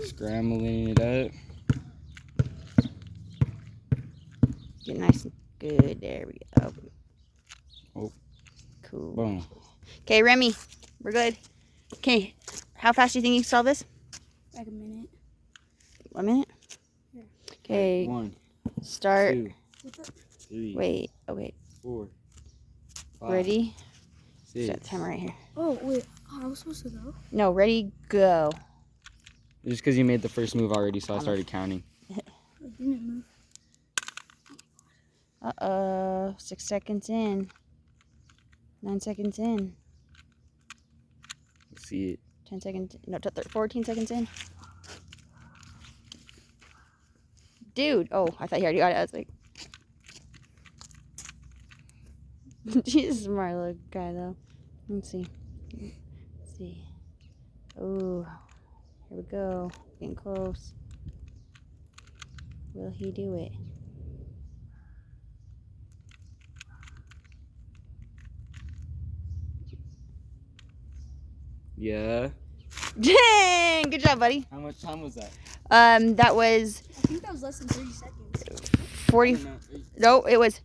Scrambling it up. Get nice and good. There we go. Oh. Cool. Boom. Okay, Remy, we're good. Okay, how fast do you think you can solve this? Like a minute. 1 minute? Yeah. Okay. 1, Start. 2, 3. Wait. Okay. 4. 5, Ready? 6. Set the timer right here. Oh, wait. Oh, I was supposed to go? No, ready, go. Just because you made the first move already, so I started counting. I didn't move. Uh-oh. 6 seconds in. 9 seconds in. Let's see it. 10 seconds. No, 14 seconds in. Dude. Oh, I thought you already got it. I was like, he's a smart little guy, though. Let's see. Let's see. Oh, here we go. Getting close. Will he do it? Yeah. Dang! Good job, buddy. How much time was that? That was I think that was less than 30 seconds. 40. No, it was